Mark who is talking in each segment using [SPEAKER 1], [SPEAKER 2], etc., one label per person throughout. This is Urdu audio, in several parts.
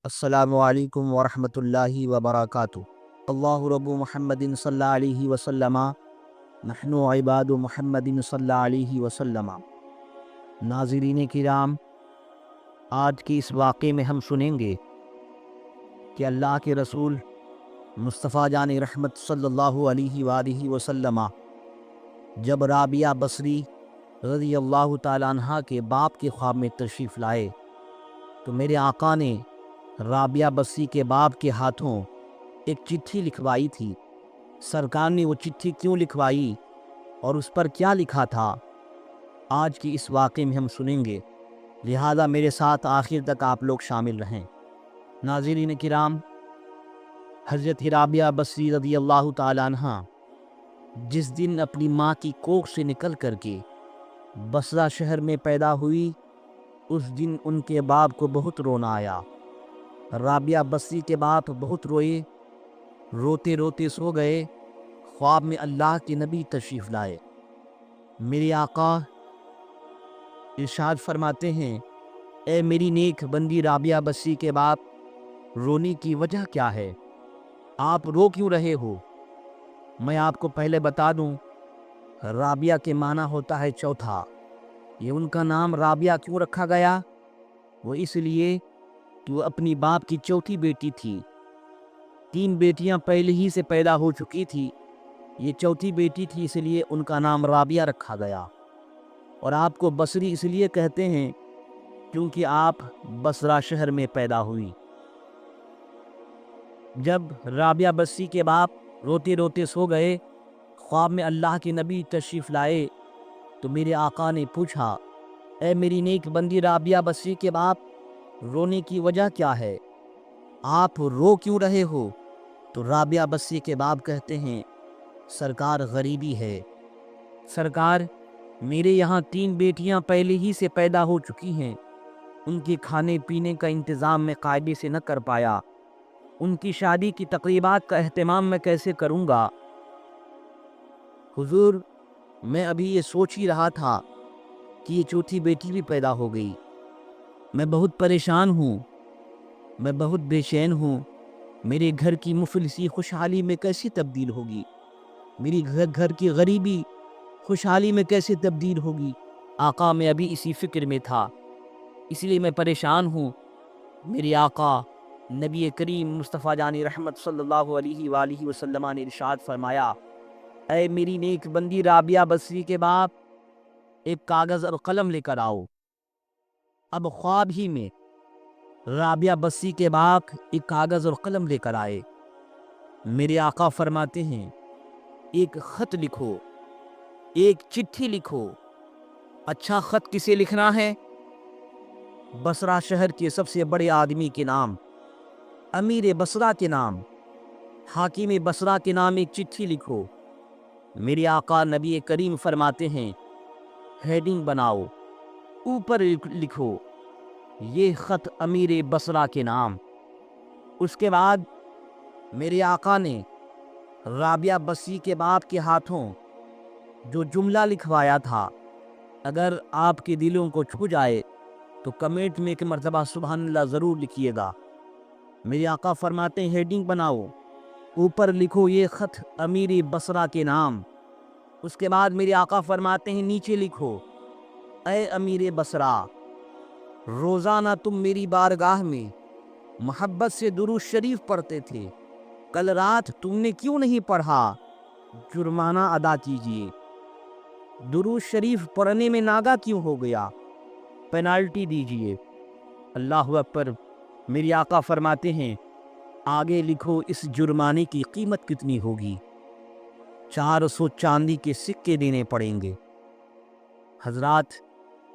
[SPEAKER 1] السلام علیکم ورحمۃ اللہ وبرکاتہ۔ اللہ رب محمد صلی اللہ علیہ وسلم، نحن عباد محمد صلی اللہ علیہ وسلم۔ ناظرین کرام، آج کے اس واقعے میں ہم سنیں گے کہ اللہ کے رسول مصطفیٰ جان رحمت صلی اللہ علیہ وآلہ وسلم جب رابعہ بصری رضی اللہ تعالیٰ عنہ کے باپ کے خواب میں تشریف لائے تو میرے آقا نے رابعہ بصری کے باپ کے ہاتھوں ایک چٹھی لکھوائی تھی۔ سرکار نے وہ چٹھی کیوں لکھوائی اور اس پر کیا لکھا تھا، آج کی اس واقعے میں ہم سنیں گے، لہذا میرے ساتھ آخر تک آپ لوگ شامل رہیں۔ ناظرین کرام، حضرت رابعہ بصری رضی اللہ تعالیٰ عنہ جس دن اپنی ماں کی کوکھ سے نکل کر کے بصرہ شہر میں پیدا ہوئی، اس دن ان کے باپ کو بہت رونا آیا۔ رابعہ بصری کے باپ بہت روئے، روتے روتے سو گئے۔ خواب میں اللہ کے نبی تشریف لائے۔ میرے آقا ارشاد فرماتے ہیں، اے میری نیک بندی رابعہ بصری کے باپ، رونے کی وجہ کیا ہے؟ آپ رو کیوں رہے ہو؟ میں آپ کو پہلے بتا دوں، رابعہ کے معنی ہوتا ہے چوتھا۔ یہ ان کا نام رابعہ کیوں رکھا گیا؟ وہ اس لیے کہ وہ اپنی باپ کی چوتھی بیٹی تھی۔ 3 بیٹیاں پہلے ہی سے پیدا ہو چکی تھی، یہ چوتھی بیٹی تھی، اس لیے ان کا نام رابعہ رکھا گیا۔ اور آپ کو بصری اس لیے کہتے ہیں کیونکہ آپ بصرہ شہر میں پیدا ہوئی۔ جب رابعہ بصری کے باپ روتے روتے سو گئے، خواب میں اللہ کے نبی تشریف لائے تو میرے آقا نے پوچھا، اے میری نیک بندی رابعہ بصری کے باپ، رونے کی وجہ کیا ہے؟ آپ رو کیوں رہے ہو؟ تو رابعہ بصری کے باپ کہتے ہیں، سرکار غریبی ہے۔ سرکار، میرے یہاں 3 بیٹیاں پہلے ہی سے پیدا ہو چکی ہیں، ان کے کھانے پینے کا انتظام میں قاعدے سے نہ کر پایا، ان کی شادی کی تقریبات کا اہتمام میں کیسے کروں گا؟ حضور، میں ابھی یہ سوچ ہی رہا تھا کہ یہ چوتھی بیٹی بھی پیدا ہو گئی۔ میں بہت پریشان ہوں، میں بہت بے چین ہوں۔ میرے گھر کی مفلسی خوشحالی میں کیسے تبدیل ہوگی؟ میری گھر کی غریبی خوشحالی میں کیسے تبدیل ہوگی؟ آقا، میں ابھی اسی فکر میں تھا، اس لیے میں پریشان ہوں۔ میرے آقا نبی کریم مصطفیٰ جان رحمت صلی اللہ علیہ وآلہ وسلم نے ارشاد فرمایا، اے میری نیک بندی رابعہ بصری کے باپ، ایک کاغذ اور قلم لے کر آؤ۔ اب خواب ہی میں رابعہ بصری کے باپ ایک کاغذ اور قلم لے کر آئے۔ میرے آقا فرماتے ہیں، ایک خط لکھو، ایک چٹھی لکھو۔ اچھا، خط کسے لکھنا ہے؟ بصرہ شہر کے سب سے بڑے آدمی کے نام، امیر بصرہ کے نام، حاکم بصرہ کے نام ایک چٹھی لکھو۔ میرے آقا نبی کریم فرماتے ہیں، ہیڈنگ بناؤ، اوپر لکھو، یہ خط امیر بصرہ کے نام۔ اس کے بعد میرے آقا نے رابعہ بصری کے باپ کے ہاتھوں جو جملہ لکھوایا تھا، اگر آپ کے دلوں کو چھو جائے تو کمنٹ میں ایک مرتبہ سبحان اللہ ضرور لکھیے گا۔ میرے آقا فرماتے ہیں، ہیڈنگ بناؤ، اوپر لکھو، یہ خط امیر بصرہ کے نام۔ اس کے بعد میرے آقا فرماتے ہیں، نیچے لکھو، اے امیر بصرہ، روزانہ تم میری بارگاہ میں محبت سے درود شریف پڑھتے تھے، کل رات تم نے کیوں نہیں پڑھا؟ جرمانہ ادا کیجیے۔ درود شریف پڑھنے میں ناگا کیوں ہو گیا؟ پینالٹی دیجیے۔ اللہ اکبر۔ میری آقا فرماتے ہیں، آگے لکھو، اس جرمانے کی قیمت کتنی ہوگی؟ 400 چاندی کے سکے دینے پڑیں گے۔ حضرات،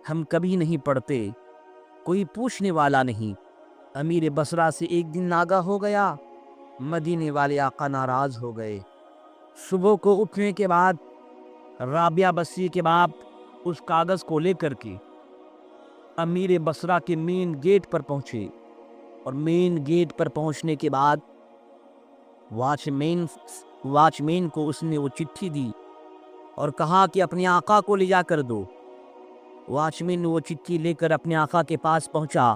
[SPEAKER 1] ہم کبھی نہیں پڑھتے، کوئی پوچھنے والا نہیں۔ امیر بصرہ سے ایک دن ناگا ہو گیا، مدینے والے آقا ناراض ہو گئے۔ صبح کو اٹھنے کے بعد رابعہ بصری کے باپ اس کاغذ کو لے کر کے امیر بصرہ کے مین گیٹ پر پہنچے، اور مین گیٹ پر پہنچنے کے بعد واچ مین کو اس نے وہ چٹھی دی اور کہا کہ اپنے آقا کو لے جا کر دو۔ واچ مین نے وہ چٹھی لے کر اپنے آقا کے پاس پہنچا